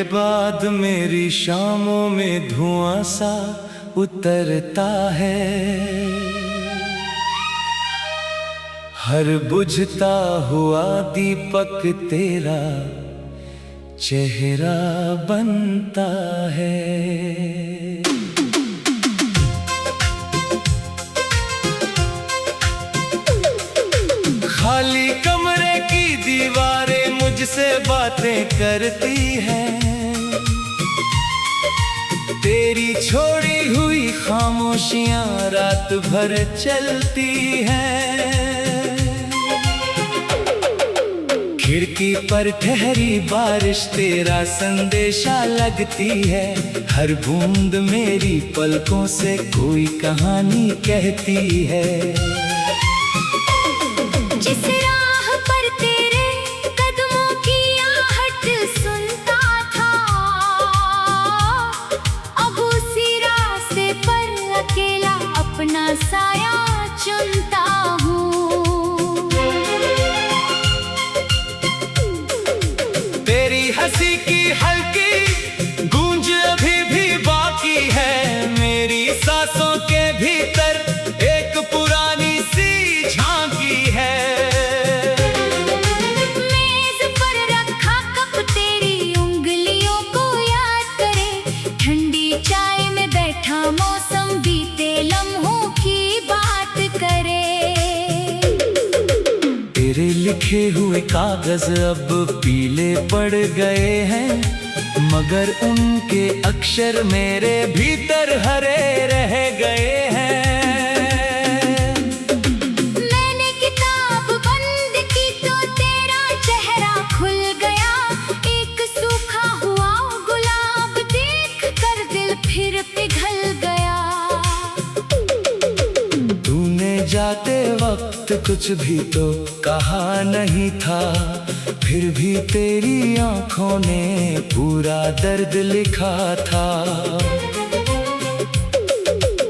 तेरे बाद मेरी शामों में धुआं सा उतरता है। हर बुझता हुआ दीपक तेरा चेहरा बनता है। खाली कमरे की दीवारें मुझसे बातें करती हैं। तेरी छोड़ी हुई खामोशियां रात भर चलती हैं। खिड़की पर ठहरी बारिश तेरा संदेशा लगती है। हर बूंद मेरी पलकों से कोई कहानी कहती है। जिस राह पर तेरे कदमों की आहट सुनता था, अब उसी रास्ते पर अकेला अपना साया चुनता हूँ। तेरी हंसी की हल्की गूंज अभी भी बाकी है। मेरी सांसों के भीतर एक पुरानी सी झांकी है। मेज पर रखा कप तेरी उंगलियों को याद करे। ठंडी चाय में बैठा मौसम बीते लम्हों की बात करे। तेरे लिखे हुए कागज अब पीले पड़ गए हैं, मगर उनके अक्षर मेरे भीतर हरे रह गए हैं। मैंने किताब बंद की तो तेरा चेहरा खुल गया। एक सूखा हुआ गुलाब देख कर दिल फिर पिघल गया। तूने जाते वक्त कुछ भी तो कहा नहीं था, फिर भी तेरी आंखों ने पूरा दर्द लिखा था।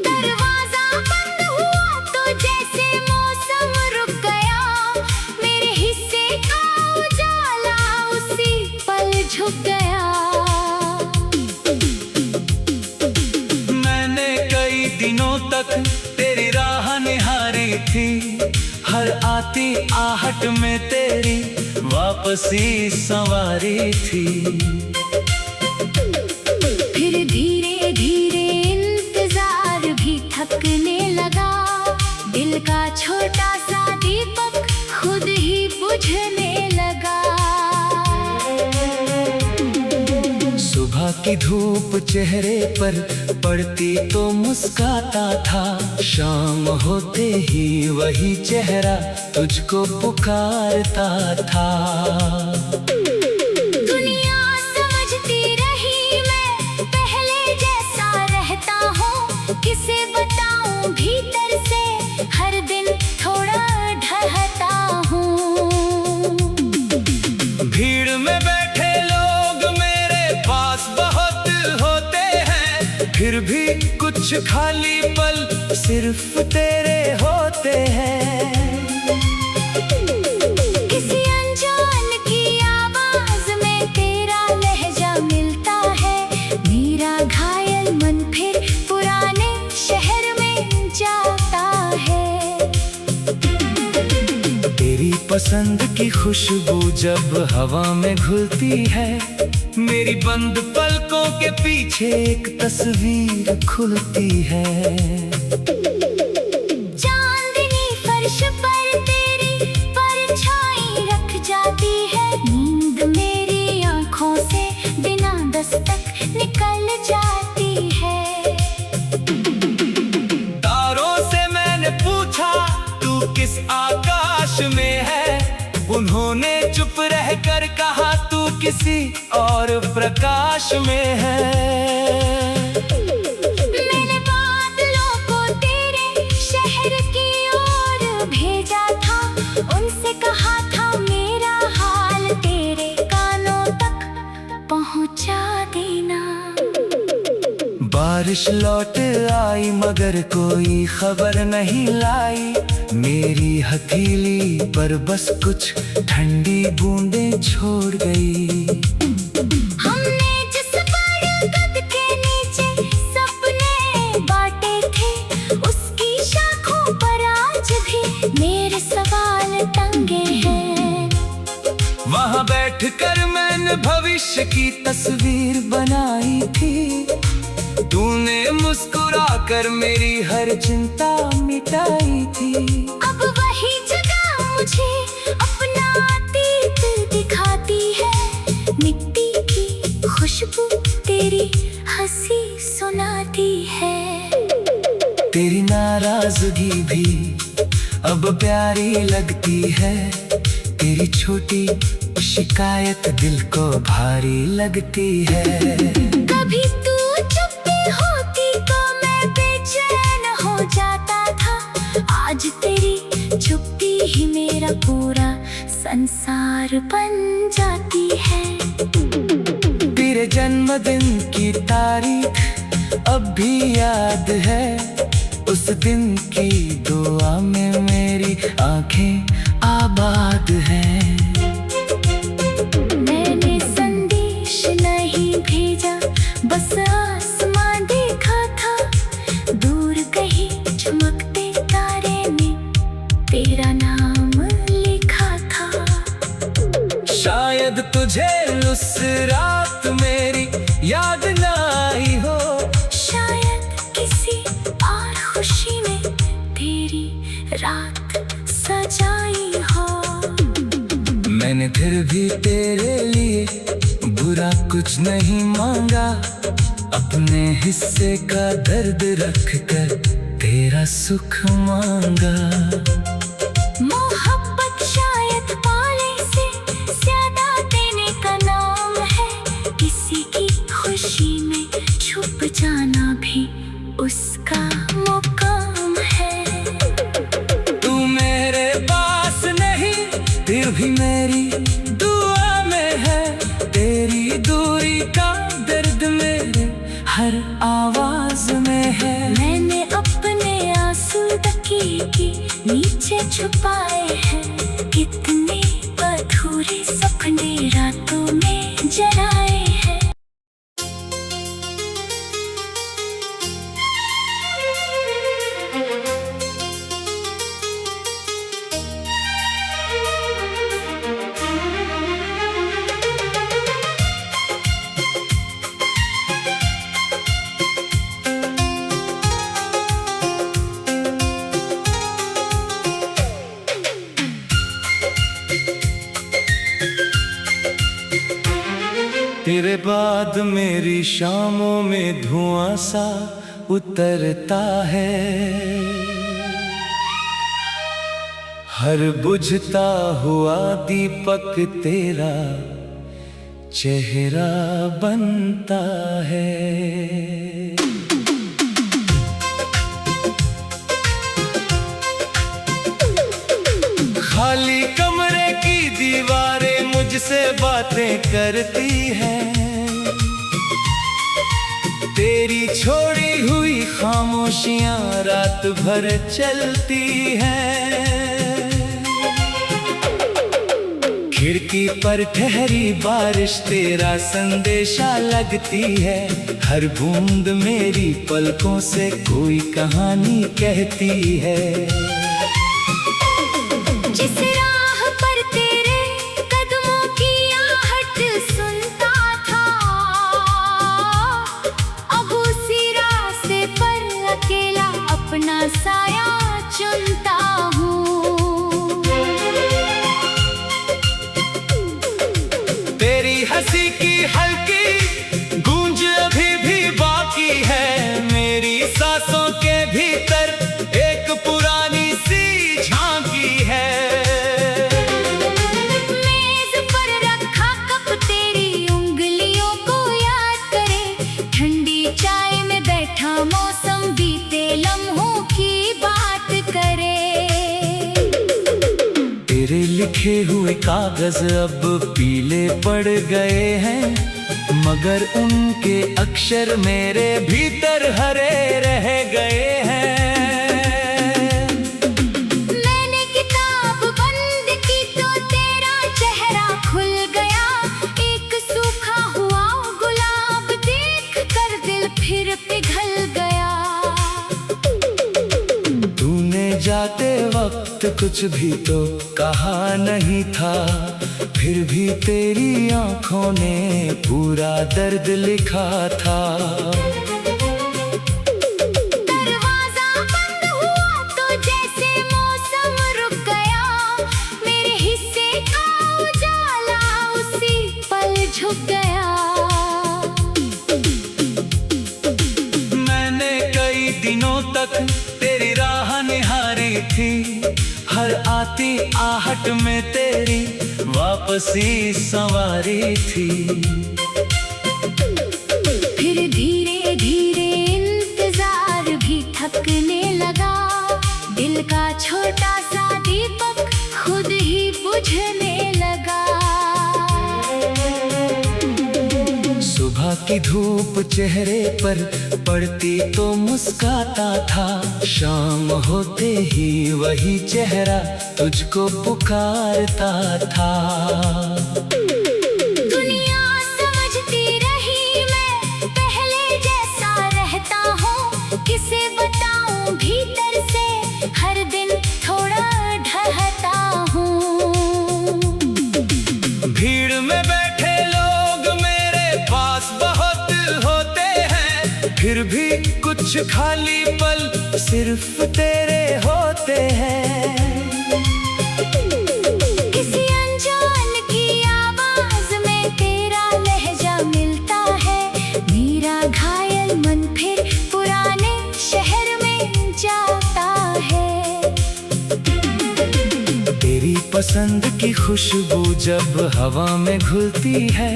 दरवाजा बंद हुआ तो जैसे मौसम रुक गया। मेरे हिस्से का उजाला उसी पल झुक गया। मैंने कई दिनों तक तेरी राह निहारी थी। हर आती आहट में तेरी वापसी संवारी थी। फिर धीरे धीरे इंतजार भी थकने लगा। दिल का छोटा सा दीपक खुद ही बुझने लगा। सुबह की धूप चेहरे पर पड़ती तो मुस्काता था। शाम होते ही वही चेहरा तुझको पुकारता था। दुनिया समझती रही मैं पहले जैसा रहता हूँ। किसे बताऊँ भीतर से हर दिन थोड़ा ढहता हूँ। भीड़ में बैठे लोग मेरे पास बहुत होते हैं, फिर भी कुछ खाली पल सिर्फ तेरे होते हैं। किसी अनजान की आवाज में तेरा लहजा मिलता है। मेरा घायल मन फिर पुराने शहर में जाता है। तेरी पसंद की खुशबू जब हवा में घुलती है, मेरी बंद पलकों के पीछे एक तस्वीर खुलती है। चांदनी फर्श पर तेरी परछाई रख जाती है। नींद मेरी आंखों से बिना दस्तक निकल जाती है। तारों से मैंने पूछा तू किस आकाश में है। उन्होंने चुप रहकर कहा तू किसी और प्रकाश में है। मैंने बादलों को तेरे शहर की ओर भेजा था। उनसे कहा था मेरा हाल तेरे कानों तक पहुंचा देना। बारिश लौट आई मगर कोई खबर नहीं लाई। मेरी हथेली पर बस कुछ ठंडी बूंदें छोड़ गई। हमने भविष्य की तस्वीर बनाई थी। तूने मुस्कुरा कर मेरी हर चिंता मिटाई थी। अब वही जगह मुझे अपना अतीत दिखाती है। मिट्टी की खुशबू तेरी हंसी सुनाती है। तेरी नाराजगी भी अब प्यारी लगती है। तेरी छोटी शिकायत दिल को भारी लगती है। कभी तू चुप होती तो मैं बेचैन हो जाता था। आज तेरी चुप्पी ही मेरा पूरा संसार बन जाती है। तेरे जन्मदिन की तारीख अब भी याद है। उस दिन की दुआ में मेरी आंखें आबाद हैं। मैंने संदेश नहीं भेजा, बस आसमां देखा था। दूर कहीं चमकते तारे में तेरा नाम लिखा था। शायद तुझे उस रात मेरी याद ना आई हो। शायद किसी और खुशी ने तेरी रात सजाई हो। मैंने फिर भी तेरे लिए बुरा कुछ नहीं मांगा। अपने हिस्से का दर्द रख कर तेरा सुख मांगा। मोहब्बत शायद पाले से ज्यादा देने का नाम है। किसी की खुशी में छुप जाना भी उसका मुकाम है। तू मेरे पास नहीं फिर भी मेरी दुआ में है। तेरी दूरी का दर्द मेरे हर आवाज में है। मैंने अपने आंसू तकिए के नीचे छुपाए हैं। कितने अधूरे सपने रातों में जलाए हैं। तेरे बाद मेरी शामों में धुआं सा उतरता है। हर बुझता हुआ दीपक तेरा चेहरा बनता है। खाली कमरे की दीवारें मुझसे बातें करती हैं। तेरी छोड़ी हुई खामोशियां रात भर चलती हैं। खिड़की पर ठहरी बारिश तेरा संदेशा लगती है। हर बूंद मेरी पलकों से कोई कहानी कहती है। जिस राह पर तेरे कदमों की आहट सुनता था, अब उसी रास्ते पर अकेला अपना साया चुनता हूँ। तेरी हंसी की हल्की गूंज अभी भी बाकी है। मेरी सांसों के भीतर एक पुरानी सी झांकी है। मेज पर रखा कप तेरी उंगलियों को याद करे। ठंडी चाय में बैठा मौसम बीते लम्हों की बात करे। तेरे लिखे हुए कागज अब पीले पड़ गए हैं, मगर उनके अक्षर मेरे भीतर हरे रह गए हैं। मैंने किताब बंद की तो तेरा चेहरा खुल गया। एक सूखा हुआ गुलाब देख कर दिल फिर पिघल गया। तूने जाते वक्त कुछ भी तो कहा नहीं था। फिर भी तेरी आंखों ने पूरा दर्द लिखा था। दरवाजा बंद हुआ तो जैसे मौसम रुक गया, मेरे हिस्से का उजाला उसी पल झुक गया। मैंने कई दिनों तक तेरी राह निहारी थी, हर आती आहट में तेरी वापसी संवारी थी। फिर धीरे धीरे इंतजार भी थकने लगा, दिल का छोटा सा दीपक खुद ही बुझने लगा। सुबह की धूप चेहरे पर पड़ती तो मुस्काता था, शाम होते ही वही चेहरा तुझको पुकारता था। दुनिया समझती रही मैं पहले जैसा रहता हूँ, किसे बताऊं भीतर से हर दिन थोड़ा ढहता हूँ। भीड़ में बैठे लोग मेरे पास बहुत होते हैं, फिर भी कुछ खाली पल सिर्फ तेरे होते हैं। किसी अनजान की आवाज में तेरा लहजा मिलता है, मेरा घायल मन फिर पुराने शहर में जाता है। तेरी पसंद की खुशबू जब हवा में घुलती है,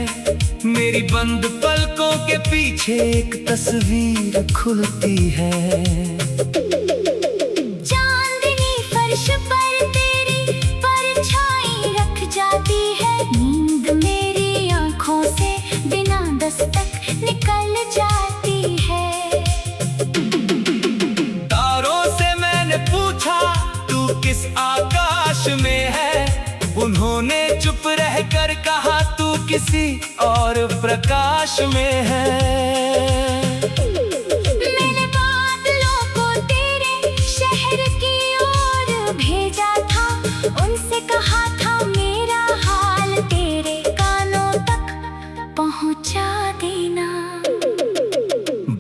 मेरी बंद पलकों के पीछे एक तस्वीर खुलती है। चांदनी फर्श पर तेरी परछाई रख जाती है, नींद मेरी आंखों से बिना दस्तक निकल जाती है। तारों से मैंने पूछा तू किस आकाश में है, उन्होंने चुप रहकर कहा तू किसी और प्रकाश में है। मैंने बादलों को तेरे शहर की ओर भेजा था, उनसे कहा था मेरा हाल तेरे कानों तक पहुंचा देना।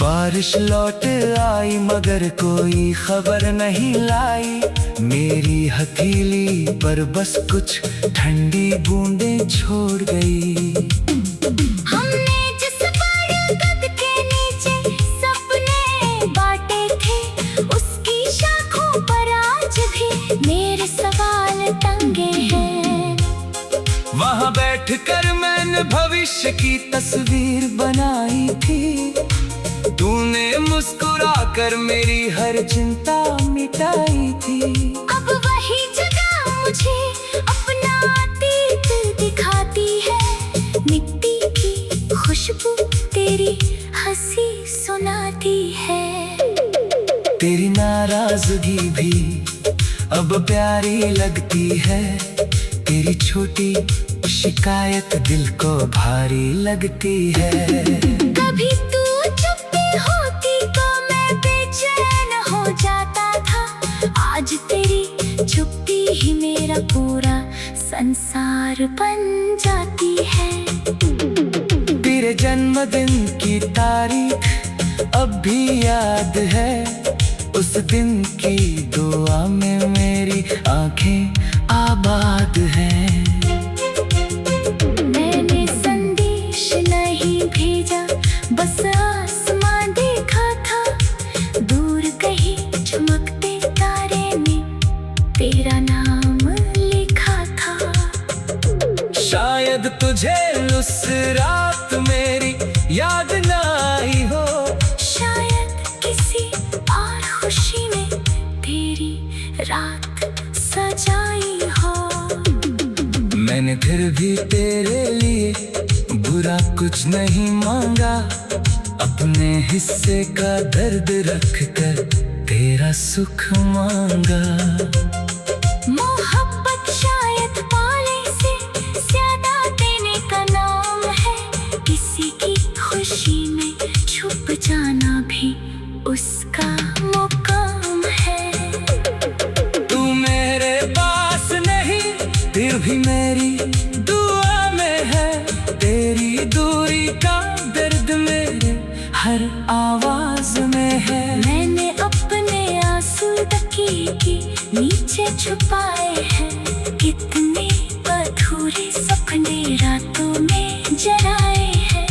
बारिश लौट आई मगर कोई खबर नहीं लाई, मेरी हथेली पर बस कुछ ठंडी बूंदें छोड़ गई। हमने जिस बरगद के नीचे सपने बांटे थे, उसकी शाखों पर आज भी मेरे सवाल टंगे हैं। वहाँ बैठकर मैंने भविष्य की तस्वीर बनाई थी, तूने मुस्कुराकर मेरी हर चिंता मिटाई थी। अब वही जगह मुझे अपना अतीत दिखाती है, मिट्टी की खुशबू तेरी हंसी सुनाती है। तेरी नाराजगी भी अब प्यारी लगती है, तेरी छोटी शिकायत दिल को भारी लगती है। कभी तू चुप होती तो मैं बेचैन हो जाता था, आज तेरी चुप्पी ही मेरा पूरा संसार बन जाती है। तेरे जन्मदिन की तारीख अब भी याद है, उस दिन की दुआ में मेरी आंखें आबाद हैं। मैंने संदेश नहीं भेजा, बस आसमां देखा था, दूर कहीं चमकते तारे में तेरा नाम लिखा था। शायद तुझे उस रात मेरी याद ना आई हो, शायद किसी और खुशी ने तेरी रात सजाई हो। मैंने फिर भी तेरे लिए बुरा कुछ नहीं मांगा, अपने हिस्से का दर्द रख कर तेरा सुख मांगा। मोहब्बत शायद पाले से ज्यादा देने का नाम है, किसी की खुशी में छुप जाना भी उसका मुकाम है। तू मेरे पास नहीं फिर भी मेरी हर आवाज में है। मैंने अपने आंसू तकिए के नीचे छुपाए हैं। कितने अधूरे सपने रातों में जलाए हैं।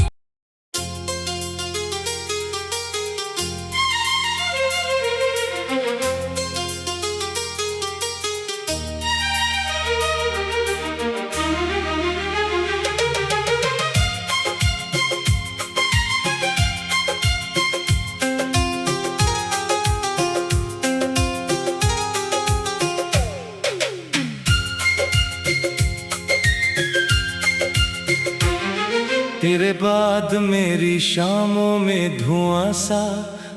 तेरे बाद मेरी शामों में धुआं सा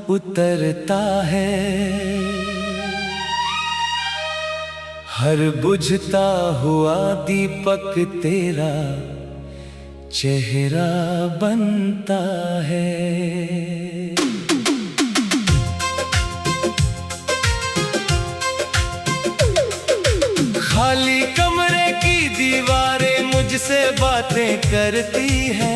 उतरता है। हर बुझता हुआ दीपक तेरा चेहरा बनता है। खाली कमरे की दीवारें मुझसे बातें करती हैं।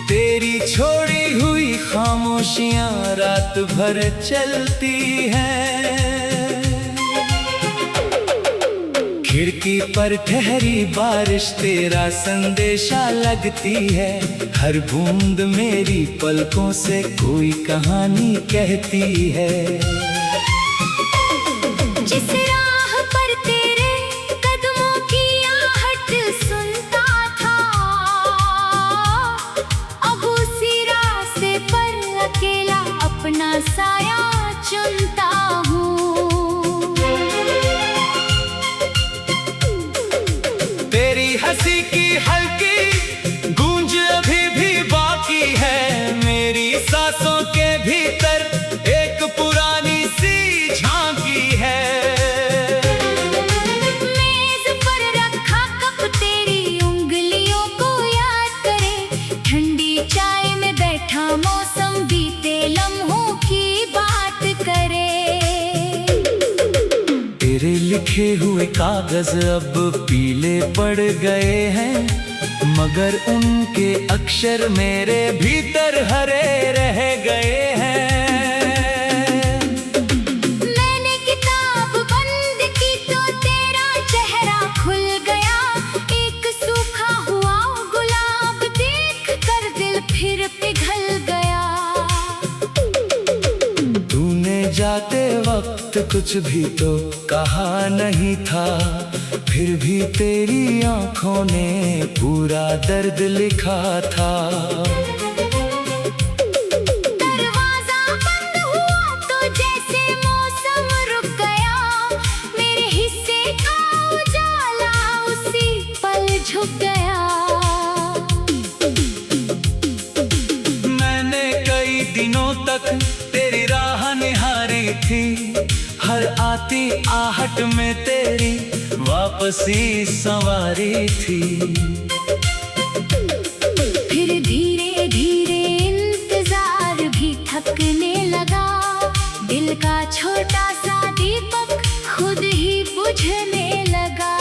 तेरी छोड़ी हुई खामोशियां रात भर चलती हैं। खिड़की पर ठहरी बारिश तेरा संदेशा लगती है। हर बूंद मेरी पलकों से कोई कहानी कहती है। जिस राह पर तेरे कदमों की आहट सुनता था, अब उसी रास्ते पर अकेला अपना साया चुनता हूँ। तेरी हंसी की हल्की गूंज अभी भी बाकी है। मेरी सांसों के भीतर एक पुरानी सी झांकी है। मेज पर रखा कप तेरी उंगलियों को याद करे। ठंडी चाय में बैठा मौसम बीते लम्हों की बात करे। तेरे लिखे हुए कागज अब पीले पड़ गए हैं, मगर उनके अक्षर मेरे भीतर हरे रह गए हैं। मैंने किताब बंद की तो तेरा चेहरा खुल गया। एक सूखा हुआ गुलाब देख कर दिल फिर पिघल गया। तूने जाते वक्त कुछ भी तो कहा नहीं था, फिर भी तेरी आंखों ने पूरा दर्द लिखा था। दरवाजा बंद हुआ तो जैसे मौसम रुक गया। मेरे हिस्से का उजाला उसी पल झुक गया। मैंने कई दिनों तक तेरी राह निहारी थी। हर आती आहट में तेरी वापसी संवारी थी। फिर धीरे धीरे इंतजार भी थकने लगा। दिल का छोटा सा दीपक खुद ही बुझने लगा।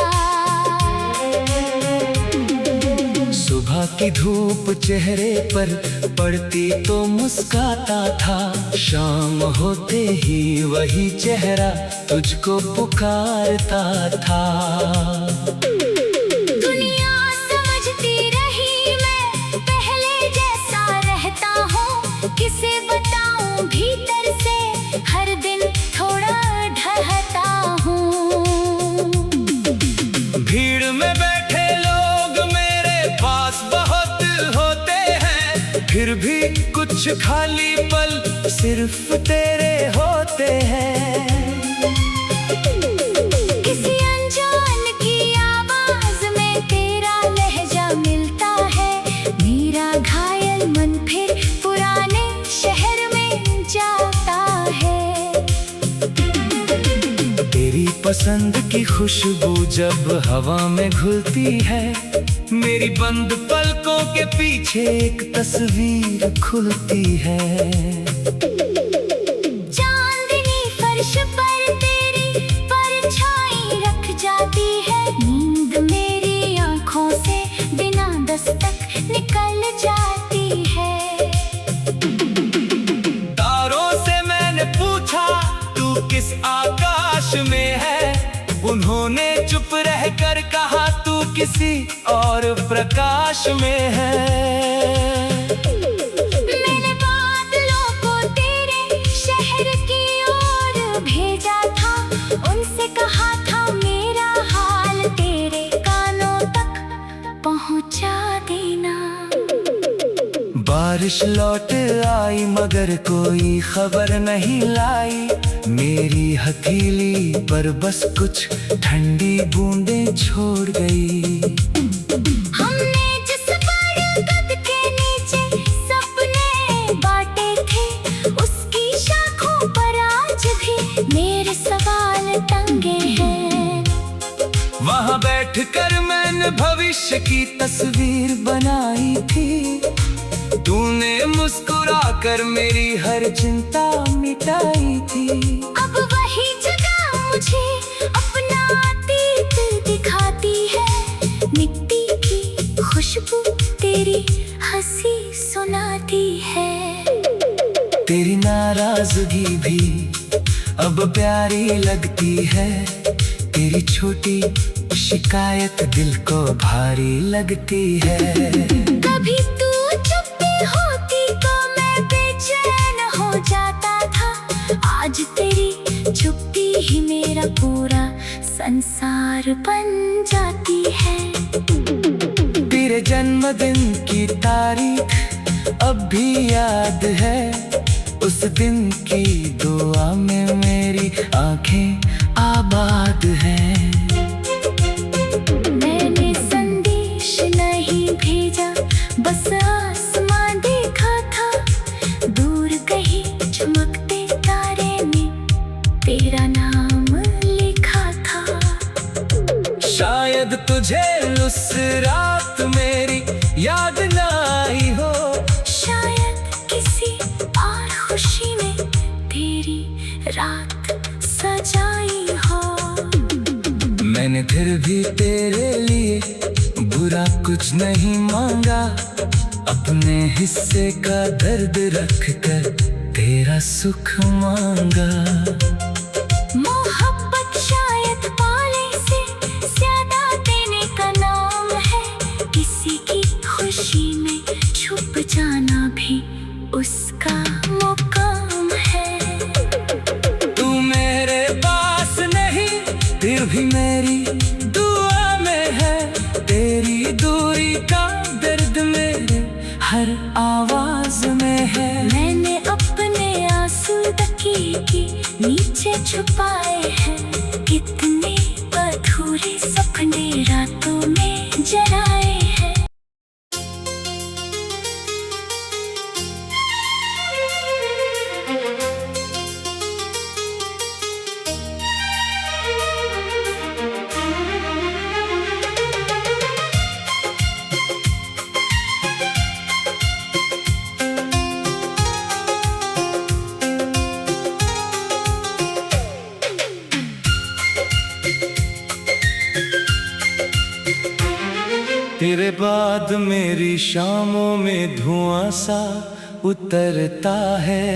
सुबह की धूप चेहरे पर पड़ती तो मुस्काता था। शाम होते ही वही चेहरा तुझको पुकारता था। दुनिया समझती रही मैं पहले जैसा रहता हूँ। किसे बताऊँ भीतर से हर दिन थोड़ा ढहता हूँ। भीड़ में बैठे लोग मेरे पास बहुत होते हैं, फिर भी कुछ खाली पल सिर्फ तेरे होते हैं। किसी अनजान की आवाज में तेरा लहजा मिलता है। मेरा घायल मन फिर पुराने शहर में जाता है। तेरी पसंद की खुशबू जब हवा में घुलती है, मेरी बंद पलकों के पीछे एक तस्वीर खुलती है। चांदनी फर्श पर तेरी परछाई रख जाती है। नींद मेरी आंखों से बिना दस्तक निकल जाती किसी और प्रकाश में है। मैंने बादलों को तेरे शहर की ओर भेजा था, उनसे कहा था मेरा हाल तेरे कानों तक पहुंचा देना। बारिश लौट आई मगर कोई खबर नहीं लाई, मेरी हथेली पर बस कुछ ठंडी बूंदें छोड़ गई। हमने जिस बरगद के नीचे सपने बांटे थे, उसकी शाखों पर आज भी मेरे सवाल टंगे हैं। वहाँ बैठकर मैंने भविष्य की तस्वीर बनाई थी, तूने मुस्कुरा कर मेरी हर चिंता मिटाई थी। अब वही जगह मुझे अपना अतीत दिखाती है, मिट्टी की खुशबू तेरी हंसी सुनाती है। तेरी नाराजगी भी अब प्यारी लगती है, तेरी छोटी शिकायत दिल को भारी लगती है। कभी तू होती तो मैं बेचैन हो जाता था, आज तेरी चुप्पी ही मेरा पूरा संसार बन जाती है। तेरे जन्मदिन की तारीख अब भी याद है, उस दिन की दुआ में मेरी आंखें आबाद हैं। मैंने संदेश नहीं भेजा, बस तेरा नाम लिखा था। शायद तुझे उस रात मेरी याद न आई हो, शायद किसी और खुशी ने तेरी रात सजाई हो। मैंने फिर भी तेरे लिए बुरा कुछ नहीं मांगा, अपने हिस्से का दर्द रख कर तेरा सुख मांगा। मोहब्बत शायद पाले से ज्यादा देने का नाम है, किसी की खुशी में छुप जाना भी उसका मुकाम है। तू मेरे पास नहीं फिर भी मेरी दुआ में है, तेरी दूरी का दर्द मेरे हर आवाज में है। मैंने अपने आंसू तकिए के नीचे छुपाए हैं, कितने अधूरे सपने रातों में जलाए हैं। तेरे बाद मेरी शामों में धुआं सा उतरता है,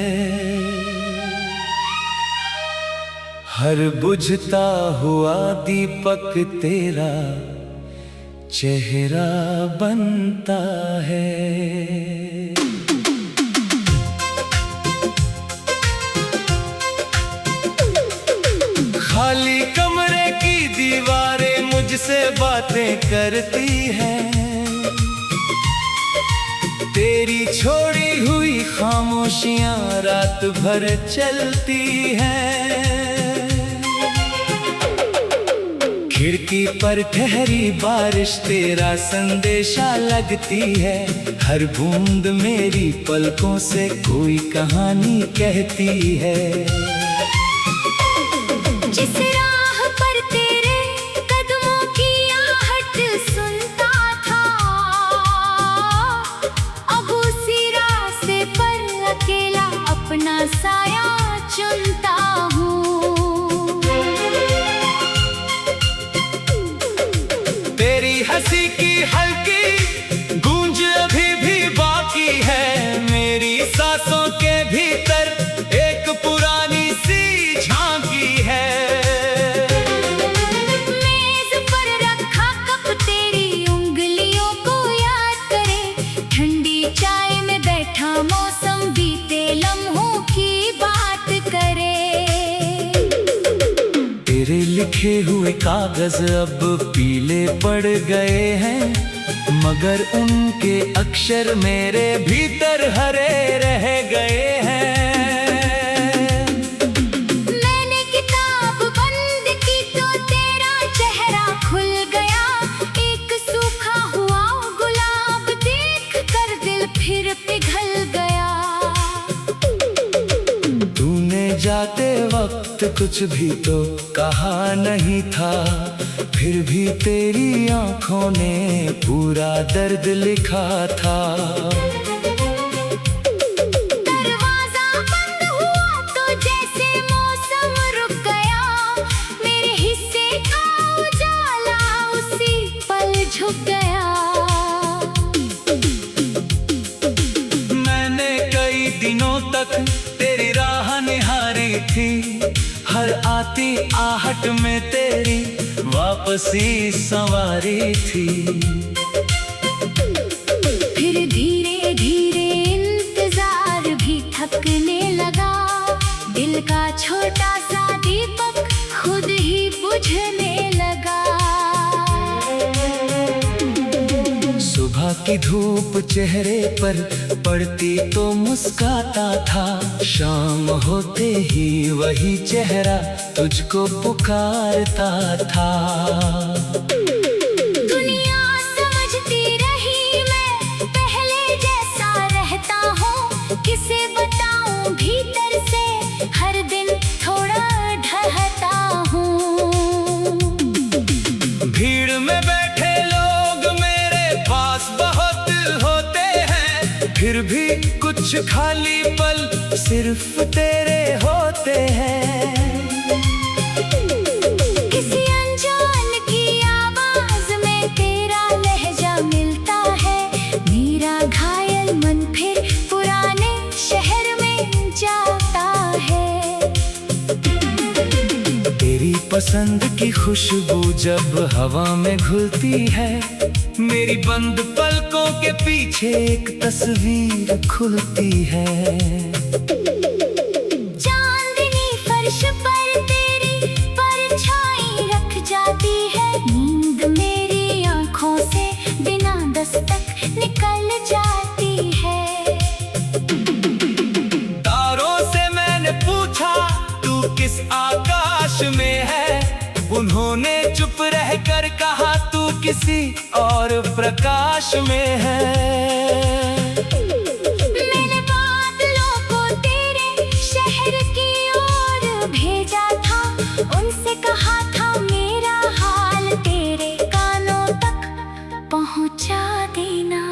हर बुझता हुआ दीपक तेरा चेहरा बनता है। खाली कमरे की दीवारें मुझसे बातें करती हैं, तेरी छोड़ी हुई खामोशियां रात भर चलती हैं। खिड़की पर ठहरी बारिश तेरा संदेशा लगती है, हर बूंद मेरी पलकों से कोई कहानी कहती है। जिस राह पर तेरे कदमों की आहट सुनता था, अब उसी रास्ते पर अकेला अपना साया चुनता हूँ। तेरी हंसी की हल्की गूंज अभी भी बाकी है, मेरी सांसों के भीतर एक पुरानी सी झांकी है। बैठा मौसम बीते लम्हों की बात करे। तेरे लिखे हुए कागज अब पीले पड़ गए हैं, मगर उनके अक्षर मेरे भीतर हरे रह गए हैं। मैंने किताब बंद की तो तेरा चेहरा खुल गया, एक सूखा हुआ गुलाब देख कर दिल फिर पिघल गया। तूने जाते वक्त कुछ भी तो कहा नहीं था, फिर भी तेरी आंखों ने पूरा दर्द लिखा था। दरवाजा बंद हुआ तो जैसे मौसम रुक गया, मेरे हिस्से का उजाला उसी पल झुक गया। मैंने कई दिनों तक तेरी राह निहारी थी, हर आती आहट में तेरी वापसी संवारी थी। फिर धीरे धीरे इंतजार भी थकने लगा, दिल का छोटा सा दीपक खुद ही बुझने लगा। सुबह की धूप चेहरे पर पड़ती तो मुस्काता था, शाम होते ही वही चेहरा तुझको पुकारता था। दुनिया समझती रही मैं पहले जैसा रहता हूँ, किसे बताऊँ भीतर से हर दिन थोड़ा ढहता हूँ। भीड़ में बैठे लोग मेरे पास बहुत होते हैं, फिर भी कुछ खाली पल सिर्फ तेरे होते हैं। किसी अनजान की आवाज में तेरा लहजा मिलता है, मेरा घायल मन फिर पुराने शहर में जाता है। तेरी पसंद की खुशबू जब हवा में घुलती है, मेरी बंद पलकों के पीछे एक तस्वीर खुलती है। चांदनी फर्श पर तेरी परछाई रख जाती है, नींद मेरी आंखों से बिना दस्तक निकल जाती है। तारों से मैंने पूछा तू किस आकाश में है, उन्होंने चुप रहकर कहा तू किसी और प्रकाश में है। मैंने बादलों को तेरे शहर की ओर भेजा था, उनसे कहा था मेरा हाल तेरे कानों तक पहुंचा देना।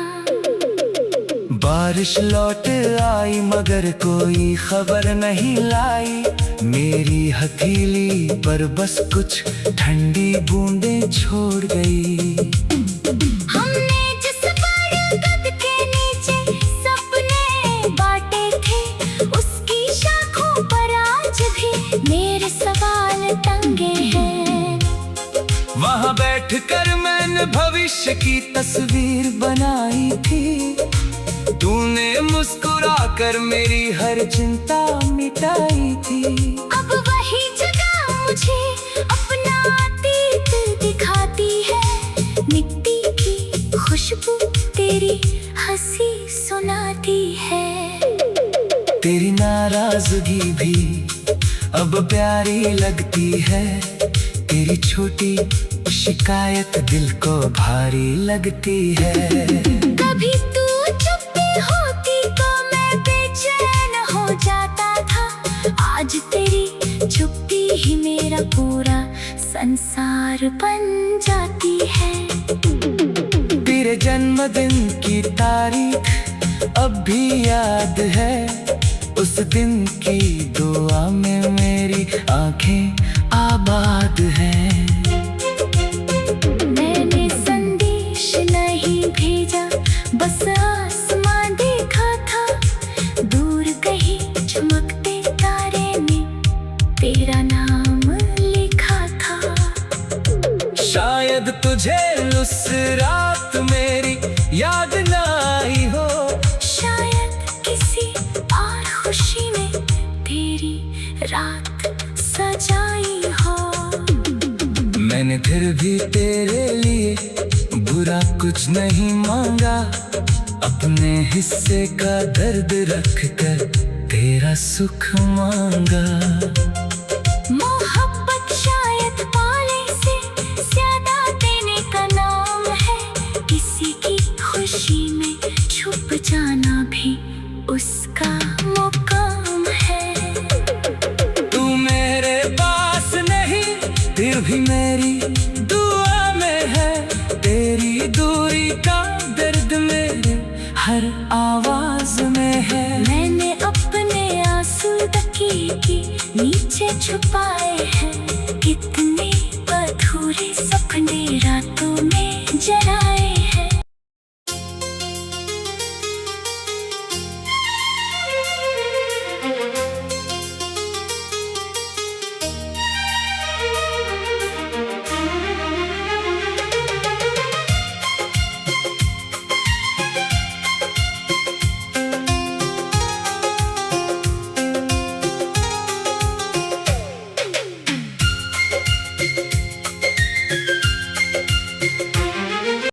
बारिश लौट आई मगर कोई खबर नहीं लाई, मेरी हथेली पर बस कुछ ठंडी बूंदें छोड़ गई। हमने जिस बरगद के नीचे सपने बांटे थे, उसकी शाखों पर आज भी मेरे सवाल टंगे हैं। वहाँ बैठकर मैंने भविष्य की तस्वीर बनाई थी, तूने मुस्कुरा कर मेरी हर चिंता मिटाई थी। अब वही जगह मुझे अपना अतीत दिखाती है, मिट्टी की खुशबू तेरी हंसी सुनाती है। तेरी नाराजगी भी अब प्यारी लगती है, तेरी छोटी शिकायत दिल को भारी लगती है। कभी तू चुप्पी होती तो मैं बेचैन हो जाता था, आज तेरी चुप्पी ही मेरा पूरा संसार बन जाती है। तेरे जन्मदिन की तारीख अब भी याद है, उस दिन की दुआ में मेरी आंखें आबाद हैं। मैंने संदेश नहीं भेजा, बस आसमां देखा था, दूर कहीं चमकते तारे में तेरा नाम लिखा था। शायद तुझे उस रात मेरी याद ना आई हो, शायद रात सजाई हो। मैंने फिर भी तेरे लिए बुरा कुछ नहीं मांगा, अपने हिस्से का दर्द रख कर तेरा सुख मांगा। मोहब्बत शायद पाले से ज्यादा देने का नाम है, किसी की खुशी में छुप जाना भी उसका मुकाम है। तू मेरे पास नहीं फिर भी मेरी दुआ में है, तेरी दूरी का दर्द मेरे हर आवाज में है। मैंने अपने आंसू तकिए के नीचे छुपाए हैं, कितने अधूरे सपने रात